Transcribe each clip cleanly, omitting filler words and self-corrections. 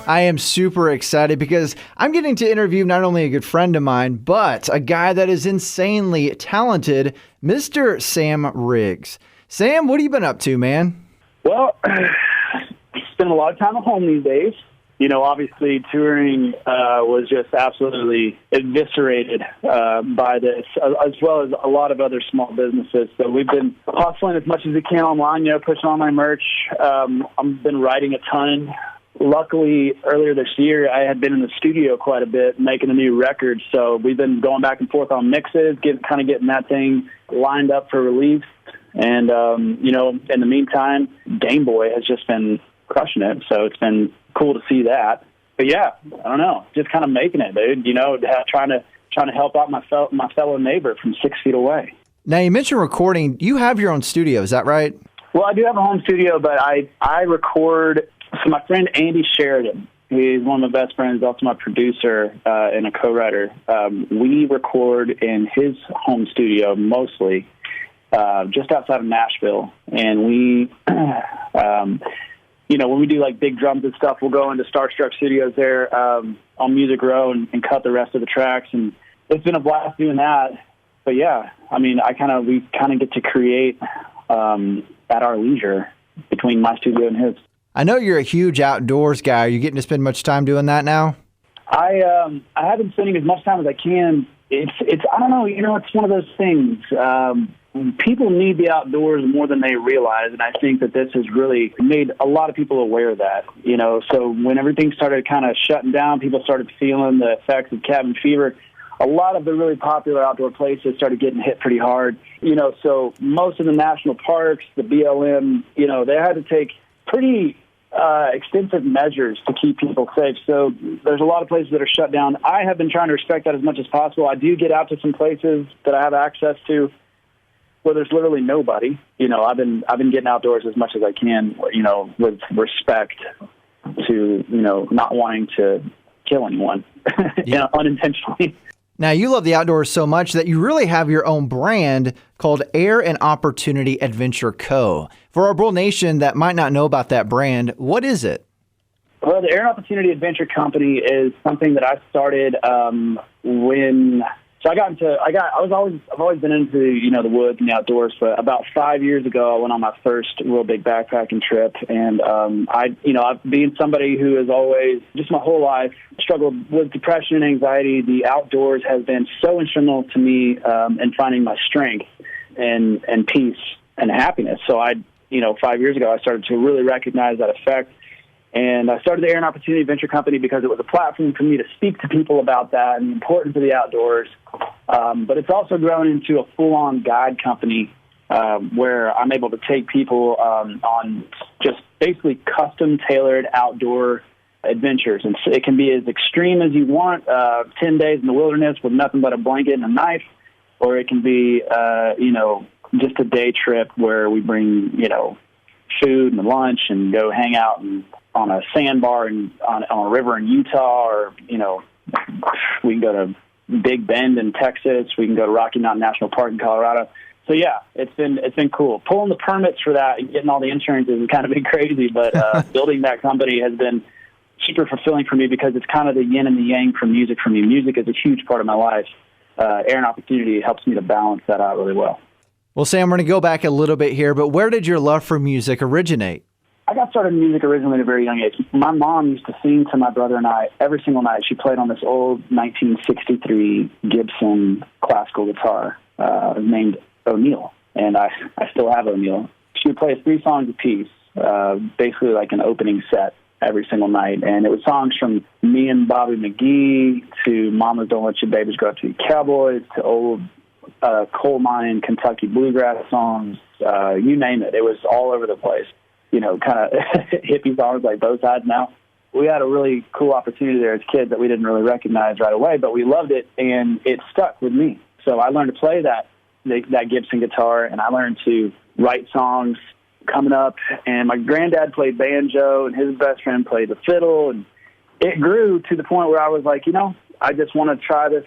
I am super excited because I'm getting to interview not only a good friend of mine, but a guy that is insanely talented, Mr. Sam Riggs. Sam, what have you been up to, man? Well, spend a lot of time at home these days. You know, obviously touring was just absolutely eviscerated by this, as well as a lot of other small businesses. So we've been hustling as much as we can online, pushing on my merch. I've been writing a ton. Luckily, earlier this year, I had been in the studio quite a bit making a new record. So we've been going back and forth on mixes, getting that thing lined up for release. And, in the meantime, Game Boy has just been crushing it. So it's been cool to see that. But yeah, I don't know, just kind of making it, dude, trying to help out my fellow neighbor from 6 feet away. Now, you mentioned recording. You have your own studio, is that right? Well, I do have a home studio, but I record. So my friend Andy Sheridan, he's one of my best friends, also my producer and a co-writer. We record in his home studio mostly, just outside of Nashville. And we, when we do like big drums and stuff, we'll go into Starstruck Studios there on Music Row and cut the rest of the tracks. And it's been a blast doing that. But yeah, I mean, we kind of get to create at our leisure between my studio and his. I know you're a huge outdoors guy. Are you getting to spend much time doing that now? I have been spending as much time as I can. It's I don't know, it's one of those things. People need the outdoors more than they realize, and I think that this has really made a lot of people aware of that. So when everything started kind of shutting down, people started feeling the effects of cabin fever. A lot of the really popular outdoor places started getting hit pretty hard. So most of the national parks, the BLM, they had to take pretty extensive measures to keep people safe. So there's a lot of places that are shut down. I have been trying to respect that as much as possible. I do get out to some places that I have access to where there's literally nobody. I've been getting outdoors as much as I can, with respect to, not wanting to kill anyone, unintentionally. Now, you love the outdoors so much that you really have your own brand called Air and Opportunity Adventure Co. For our Bull Nation that might not know about that brand, what is it? Well, the Air and Opportunity Adventure Company is something that I started I've always been into, the woods and the outdoors, but about 5 years ago, I went on my first real big backpacking trip. And, I've been somebody who has always, just my whole life, struggled with depression and anxiety. The outdoors has been so instrumental to me in finding my strength and peace and happiness. So 5 years ago, I started to really recognize that effect. And I started the Air and Opportunity Adventure Company because it was a platform for me to speak to people about that and the importance of the outdoors. But it's also grown into a full-on guide company where I'm able to take people on just basically custom-tailored outdoor adventures. And it can be as extreme as you want, 10 days in the wilderness with nothing but a blanket and a knife, or it can be, just a day trip where we bring, food and lunch and go hang out on a sandbar and on a river in Utah, or, we can go to Big Bend in Texas. We can go to Rocky Mountain National Park in Colorado. So yeah, it's been cool. Pulling the permits for that and getting all the insurances has kind of been crazy, but building that company has been super fulfilling for me because it's kind of the yin and the yang for music for me. Music is a huge part of my life. Air and Opportunity helps me to balance that out really well. Well, Sam, we're going to go back a little bit here, but where did your love for music originate? I got started in music originally at a very young age. My mom used to sing to my brother and I every single night. She played on this old 1963 Gibson classical guitar named O'Neill, and I still have O'Neill. She would play us 3 songs apiece, basically like an opening set every single night. And it was songs from Me and Bobby McGee to Mamas Don't Let Your Babies Grow Up to Be Cowboys to old coal mine Kentucky bluegrass songs, you name it. It was all over the place. Kind of hippie songs like Both Sides Now. We had a really cool opportunity there as kids that we didn't really recognize right away, but we loved it, and it stuck with me. So I learned to play that Gibson guitar, and I learned to write songs coming up, and my granddad played banjo, and his best friend played the fiddle, and it grew to the point where I was like, I just want to try this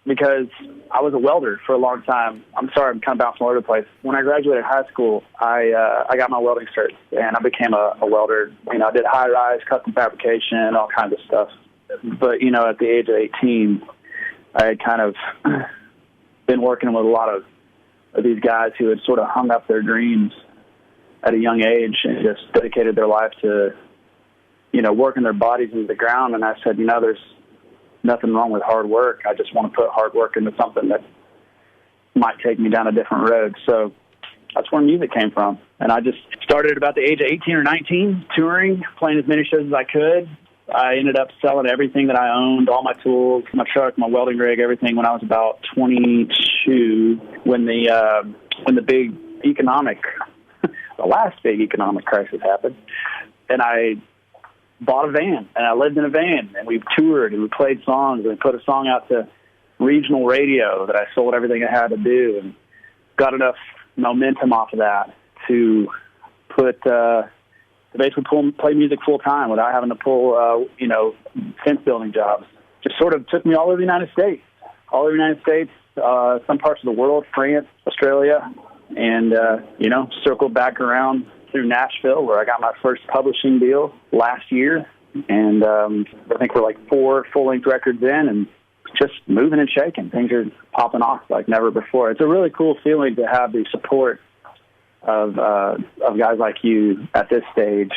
because I was a welder for a long time. I'm sorry, I'm kind of bouncing all over the place. When I graduated high school, I got my welding cert, and I became a welder. You know, I did high-rise, custom fabrication, all kinds of stuff. But, you know, at the age of 18, I had kind of been working with a lot of these guys who had sort of hung up their dreams at a young age and just dedicated their life to, you know, working their bodies into the ground. And I said, you know, there's nothing wrong with hard work. I just want to put hard work into something that might take me down a different road. So that's where music came from. And I just started at about the age of 18 or 19, touring, playing as many shows as I could. I ended up selling everything that I owned, all my tools, my truck, my welding rig, everything when I was about 22 when the big economic, the last big economic crisis happened. And I bought a van, and I lived in a van, and we toured, and we played songs, and we put a song out to regional radio that I sold everything I had to do, and got enough momentum off of that to put to basically play music full time without having to pull fence building jobs. Just sort of took me all over the United States, some parts of the world, France, Australia, and circled back around through Nashville, where I got my first publishing deal last year. And I think we're like 4 full-length records in, and just moving and shaking. Things are popping off like never before. It's a really cool feeling to have the support of guys like you at this stage,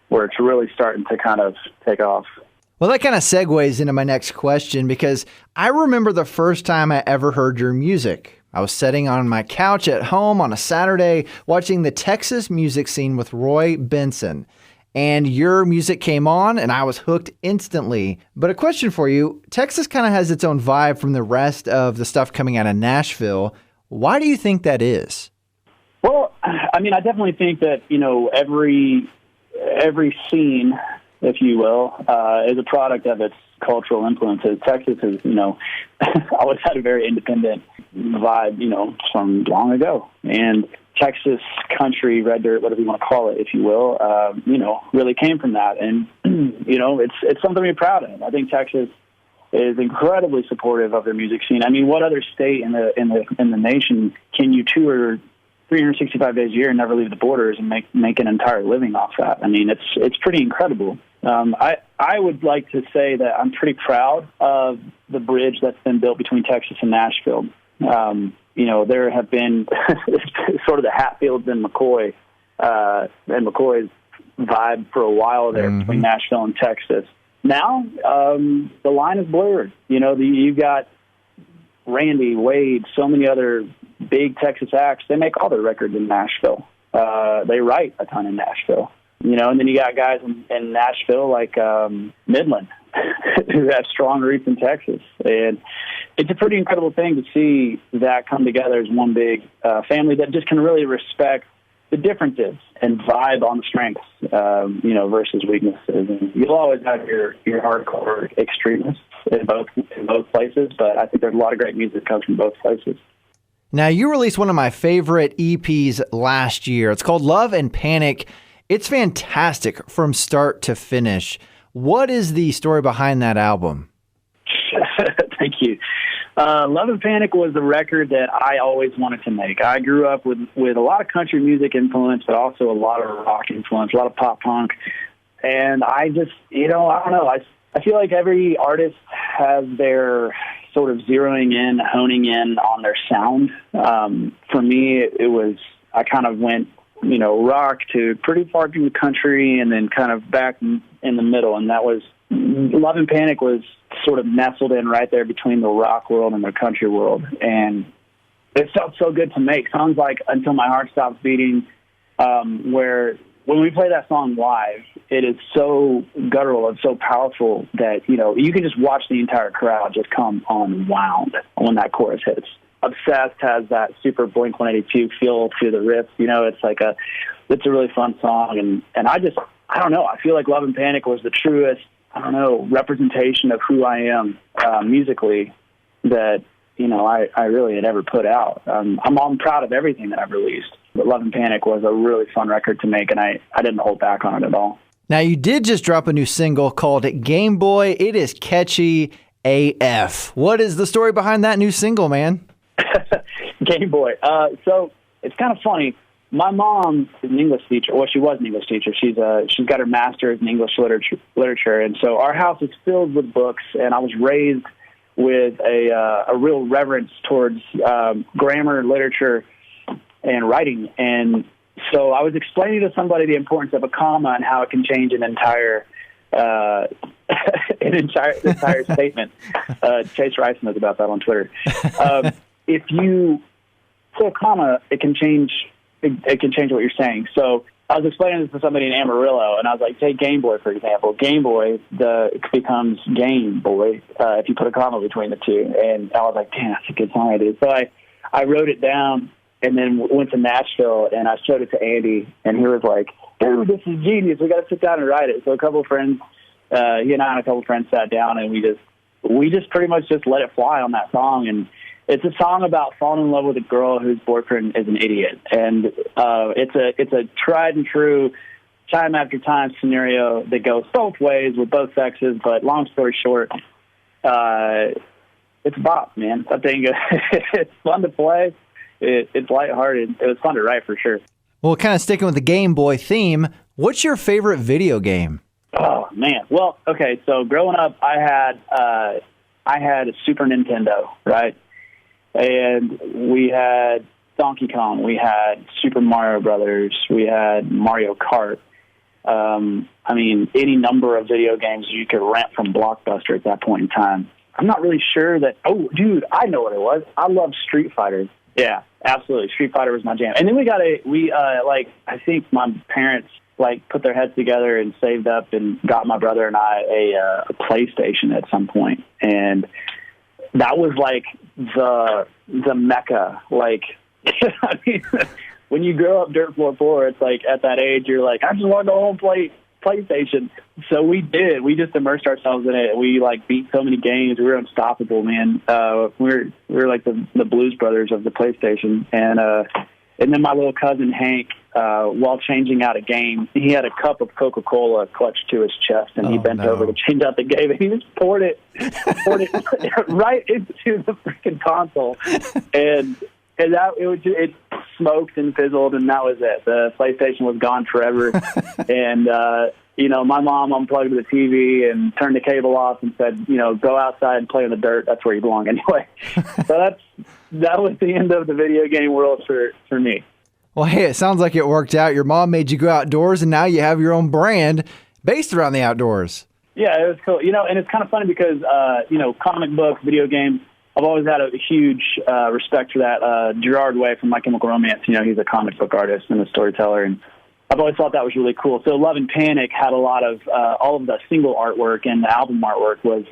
where it's really starting to kind of take off. Well, that kind of segues into my next question, because I remember the first time I ever heard your music. I was sitting on my couch at home on a Saturday watching the Texas music scene with Roy Benson, and your music came on and I was hooked instantly. But a question for you, Texas kind of has its own vibe from the rest of the stuff coming out of Nashville. Why do you think that is? Well, I mean, I definitely think that, you know, every scene, if you will, is a product of its cultural influences. Texas is, you know, always had a very independent vibe, you know, from long ago. And Texas country, red dirt, whatever you want to call it, if you will, really came from that. And, you know, it's something to be proud of. I think Texas is incredibly supportive of their music scene. I mean, what other state in the nation can you tour 365 days a year and never leave the borders and make an entire living off that? I mean, it's pretty incredible. I would like to say that I'm pretty proud of the bridge that's been built between Texas and Nashville. There have been sort of the Hatfields and McCoy's vibe for a while there between Nashville and Texas. Now, the line is blurred. You know, you've got Randy, Wade, so many other big Texas acts. They make all their records in Nashville. They write a ton in Nashville. You know, and then you got guys in Nashville like Midland who have strong roots in Texas. And it's a pretty incredible thing to see that come together as one big family that just can really respect the differences and vibe on the strengths, versus weaknesses. And you'll always have your hardcore extremists in both places, but I think there's a lot of great music that comes from both places. Now, you released one of my favorite EPs last year. It's called Love and Panic. It's fantastic from start to finish. What is the story behind that album? Thank you. Love and Panic was the record that I always wanted to make. I grew up with a lot of country music influence, but also a lot of rock influence, a lot of pop punk. And I just, I don't know. I feel like every artist has their sort of zeroing in, honing in on their sound. For me, I kind of went, rock to pretty far to the country and then kind of back in the middle. And that was, Love and Panic was sort of nestled in right there between the rock world and the country world. And it felt so good to make songs like Until My Heart Stops Beating, where when we play that song live, it is so guttural and so powerful that, you can just watch the entire crowd just come unwound when that chorus hits. Obsessed has that super Blink-182 feel to the riff. It's a really fun song. And I don't know. I feel like Love and Panic was the truest, representation of who I am musically that, I really had ever put out. I'm proud of everything that I've released, but Love and Panic was a really fun record to make, and I didn't hold back on it at all. Now, you did just drop a new single called Game Boy. It is catchy, AF. What is the story behind that new single, man? Game Boy. So it's kind of funny. My mom is an English teacher. Well, she was an English teacher. She's got her master's in English literature, and so our house is filled with books. And I was raised with a real reverence towards grammar, literature, and writing. And so I was explaining to somebody the importance of a comma and how it can change an entire statement. Chase Rice knows about that on Twitter. If you put a comma, it can change what you're saying. So I was explaining this to somebody in Amarillo, and I was like, take Game Boy, for example. Game Boy, it becomes Game Boy if you put a comma between the two. And I was like, damn, that's a good song idea. So I wrote it down and then went to Nashville, and I showed it to Andy, and he was like, dude, this is genius. We got to sit down and write it. So a couple of friends, he and I and a couple of friends sat down, and we just pretty much just let it fly on that song. And it's a song about falling in love with a girl whose boyfriend is an idiot. And it's a tried and true, time after time scenario that goes both ways with both sexes. But long story short, it's a bop, man. I think it's fun to play. It's lighthearted. It was fun to write for sure. Well, kind of sticking with the Game Boy theme, what's your favorite video game? Oh, man. Well, okay, so growing up, I had a Super Nintendo, right? And we had Donkey Kong, we had Super Mario Brothers, we had Mario Kart. I mean, any number of video games you could rent from Blockbuster at that point in time. I'm not really sure that. Oh, dude, I know what it was. I love Street Fighter. Yeah, absolutely. Street Fighter was my jam. And then I think my parents put their heads together and saved up and got my brother and I a PlayStation at some point. And that was the mecca. I mean, when you grow up dirt floor poor, it's at that age, you're like, I just want to go home and play PlayStation. So we did. We just immersed ourselves in it. We beat so many games. We were unstoppable, man. We were like the Blues Brothers of the PlayStation. And then my little cousin Hank, while changing out a game, he had a cup of Coca-Cola clutched to his chest, and he bent over to change out the game, and he just poured it right into the freaking console, and it smoked and fizzled, and that was it. The PlayStation was gone forever, and my mom unplugged the TV and turned the cable off and said, go outside and play in the dirt. That's where you belong anyway. So that was the end of the video game world for me. Well, hey, it sounds like it worked out. Your mom made you go outdoors, and now you have your own brand based around the outdoors. Yeah, it was cool. And it's kind of funny because, comic books, video games, I've always had a huge respect for that. Gerard Way from My Chemical Romance, he's a comic book artist and a storyteller, and I've always thought that was really cool. So Love and Panic had a lot of, all of the single artwork, and the album artwork was,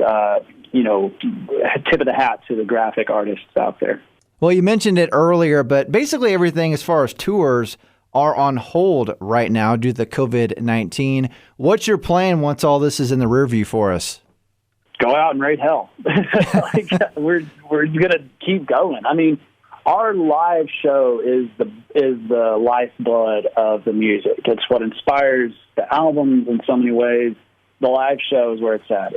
tip of the hat to the graphic artists out there. Well, you mentioned it earlier, but basically everything as far as tours are on hold right now due to the COVID-19. What's your plan once all this is in the rear view for us? Go out and raid hell. We're gonna keep going. I mean, our live show is the lifeblood of the music. It's what inspires the albums in so many ways. The live show is where it's at.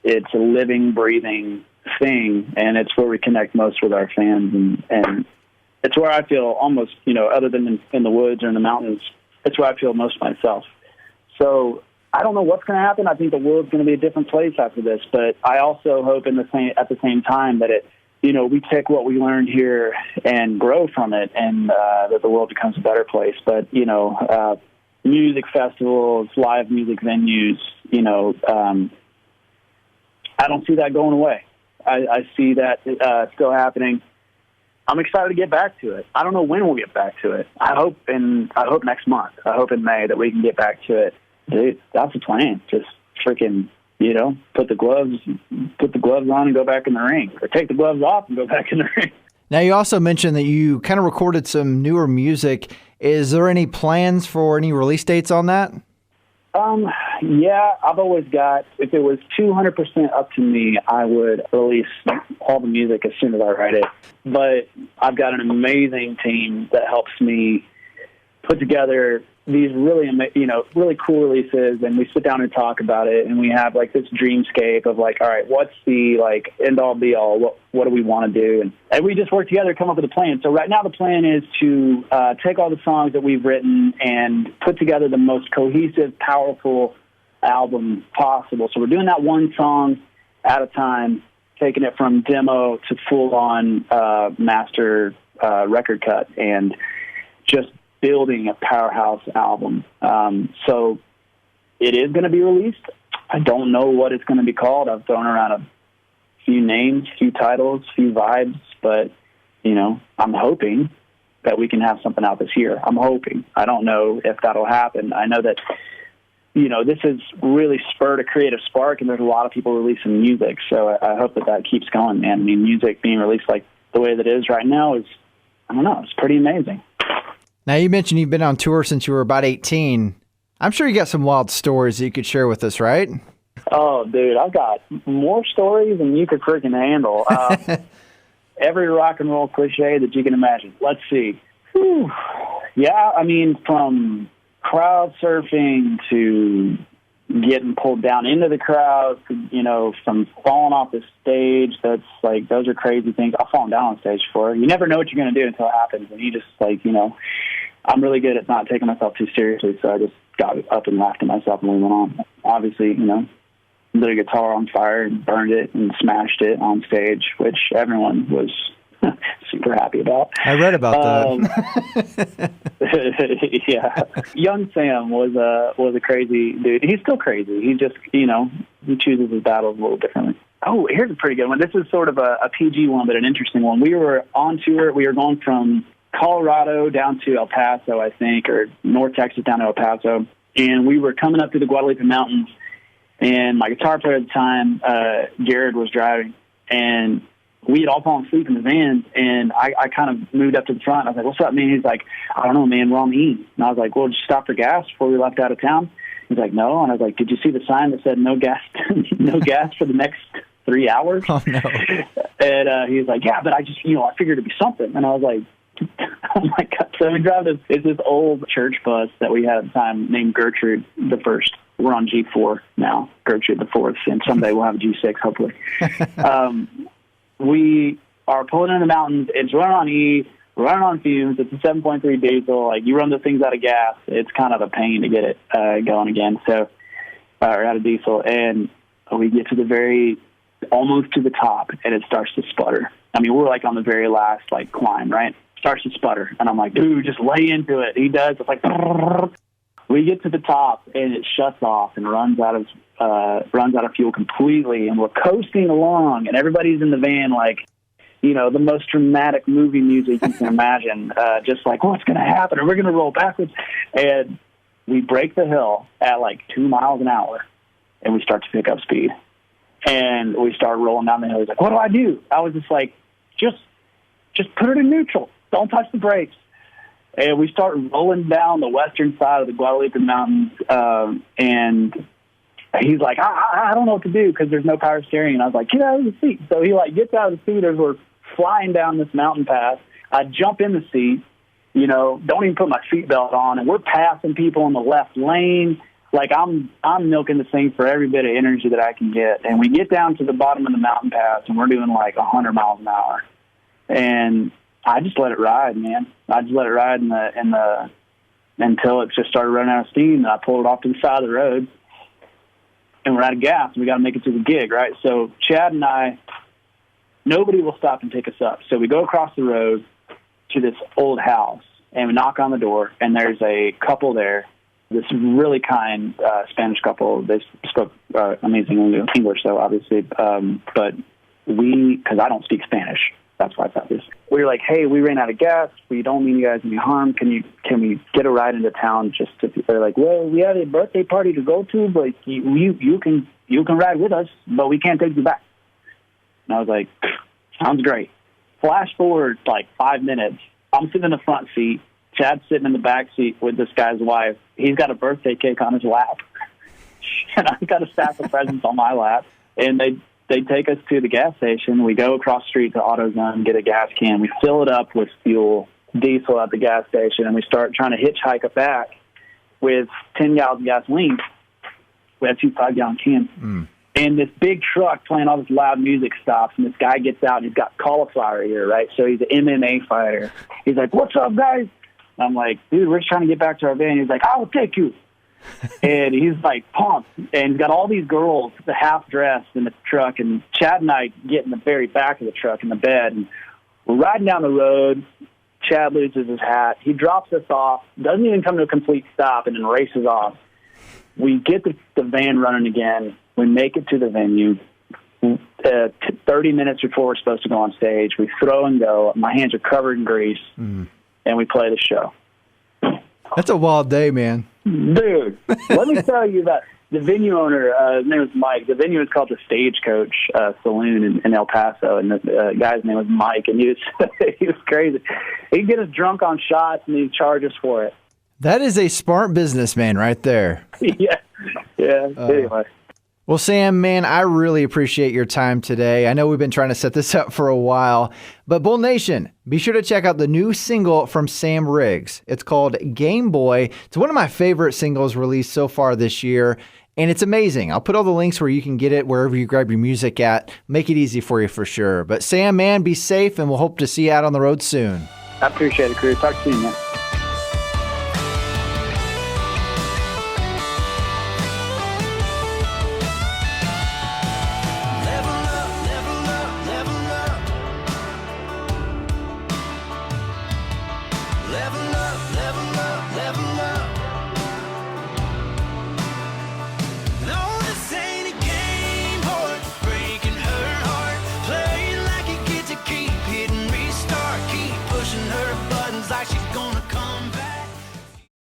It's a living, breathing thing, and it's where we connect most with our fans, and it's where I feel almost, other than in the woods or in the mountains, it's where I feel most myself. So I don't know what's going to happen. I think the world's going to be a different place after this, but I also hope at the same time that we take what we learned here and grow from it, and that the world becomes a better place. But music festivals, live music venues, I don't see that going away. I see that still happening. I'm excited to get back to it. I don't know when we'll get back to it. I hope next month. I hope in May that we can get back to it. Dude, that's the plan. Just freaking, put the gloves on and go back in the ring, or take the gloves off and go back in the ring. Now, you also mentioned that you kind of recorded some newer music. Is there any plans for any release dates on that? Yeah, I've always got, if it was 200% up to me, I would release all the music as soon as I write it. But I've got an amazing team that helps me put together these really, really cool releases, and we sit down and talk about it, and we have like this dreamscape of like, all right, what's the like end all be all? What do we want to do? And we just work together to come up with a plan. So right now the plan is to take all the songs that we've written and put together the most cohesive, powerful album possible. So we're doing that one song at a time, taking it from demo to full-on master record cut, and just building a powerhouse album. So it is going to be released. I don't know what it's going to be called. I've thrown around a few names, few titles, few vibes, but, I'm hoping that we can have something out this year. I'm hoping. I don't know if that'll happen. I know that, this has really spurred a creative spark, and there's a lot of people releasing music, so I hope that keeps going, man. I mean, music being released like the way that it is right now is, I don't know, it's pretty amazing. Now, you mentioned you've been on tour since you were about 18. I'm sure you got some wild stories that you could share with us, right? Oh, dude, I've got more stories than you could freaking handle. Every rock and roll cliche that you can imagine. Let's see. Whew. Yeah, I mean, from crowd surfing to getting pulled down into the crowd, from falling off the stage. That's like, those are crazy things. I've fallen down on stage before. You never know what you're going to do until it happens. And you just I'm really good at not taking myself too seriously. So I just got up and laughed at myself and we went on. Obviously, lit a guitar on fire and burned it and smashed it on stage, which everyone was super happy about. I read about that. Yeah. Young Sam was a crazy dude. He's still crazy. He just, he chooses his battles a little differently. Oh, here's a pretty good one. This is sort of a PG one, but an interesting one. We were on tour. We were going from Colorado down to El Paso, I think, or North Texas down to El Paso. And we were coming up through the Guadalupe Mountains. And my guitar player at the time, Jared, was driving. And we had all fallen asleep in the van, and I kind of moved up to the front. I was like, "What's up, man?" He's like, "I don't know, man. We're on the E." And I was like, "Well, did you stop for gas before we left out of town?" He's like, "No." And I was like, "Did you see the sign that said no gas, no gas for the next 3 hours?" Oh, no. And he was like, "Yeah, but I just, I figured it'd be something." And I was like, "Oh my God." So we drive this old church bus that we had at the time named Gertrude the First. We're on G4 now, Gertrude the Fourth, and someday we'll have a G6, hopefully. We are pulling in the mountains. It's running on E, running on fumes. It's a 7.3 diesel. Like, you run the things out of gas, it's kind of a pain to get it going again. So, or out of diesel. And we get to almost to the top, and it starts to sputter. I mean, we're like on the very last climb, right? Starts to sputter, and I'm like, "Dude, just lay into it." He does. It's like, we get to the top, and it shuts off and runs out of fuel completely, and we're coasting along, and everybody's in the van the most dramatic movie music you can imagine, just like, what's going to happen? Are we going to roll backwards? And we break the hill at 2 miles an hour, and we start to pick up speed. And we start rolling down the hill. He's like, "What do I do?" I was just like, just put it in neutral. Don't touch the brakes. And we start rolling down the western side of the Guadalupe Mountains, and he's like, I don't know what to do because there's no power steering. And I was like, "Get out of the seat." So he gets out of the seat as we're flying down this mountain pass. I jump in the seat, don't even put my seatbelt on, and we're passing people in the left lane. I'm milking this thing for every bit of energy that I can get. And we get down to the bottom of the mountain pass, and we're doing 100 miles an hour. And I just let it ride, man. I just let it ride until it just started running out of steam, and I pulled it off to the side of the road, and we're out of gas, and we got to make it to the gig, right? So Chad and I, nobody will stop and pick us up. So we go across the road to this old house, and we knock on the door, and there's a couple there, this really kind Spanish couple. They spoke amazing English, though, obviously, but because I don't speak Spanish. That's why it's obvious. We were like, "Hey, we ran out of gas. We don't mean you guys any harm. Can we get a ride into town?" They're like, "Well, we have a birthday party to go to, but you can ride with us, but we can't take you back." And I was like, "Sounds great." Flash forward 5 minutes. I'm sitting in the front seat. Chad's sitting in the back seat with this guy's wife. He's got a birthday cake on his lap, and I've got a stack of presents on my lap. And they take us to the gas station. We go across the street to AutoZone, get a gas can. We fill it up with fuel, diesel at the gas station, and we start trying to hitchhike it back. with 10 gallons of gasoline. We had 2 5-gallon cans. And this big truck playing all this loud music stops, and this guy gets out, and he's got cauliflower ear, right? So he's an MMA fighter. He's like, "What's up, guys?" And I'm like, "Dude, we're just trying to get back to our van." He's like, "I will take you." And he's like pumped, and he's got all these girls, the half-dressed in the truck, and Chad and I get in the very back of the truck in the bed, and we're riding down the road. Chad loses his hat. He drops us off, doesn't even come to a complete stop, and then races off. We get the van running again. We make it to the venue. 30 minutes before we're supposed to go on stage, we throw and go. My hands are covered in grease, and we play the show. That's a wild day, man. Dude, let me tell you that the venue owner, his name was Mike. The venue is called the Stagecoach Saloon in El Paso, and the guy's name was Mike, and he was he was crazy. He'd get us drunk on shots, and he'd charge us for it. That is a smart businessman right there. Yeah. Anyway. Well, Sam, man, I really appreciate your time today. I know we've been trying to set this up for a while, but Bull Nation, be sure to check out the new single from Sam Riggs. It's called Game Boy. It's one of my favorite singles released so far this year, and it's amazing. I'll put all the links where you can get it wherever you grab your music at. Make it easy for you for sure. But Sam, man, be safe, and we'll hope to see you out on the road soon. I appreciate it, Chris. Talk to you, man.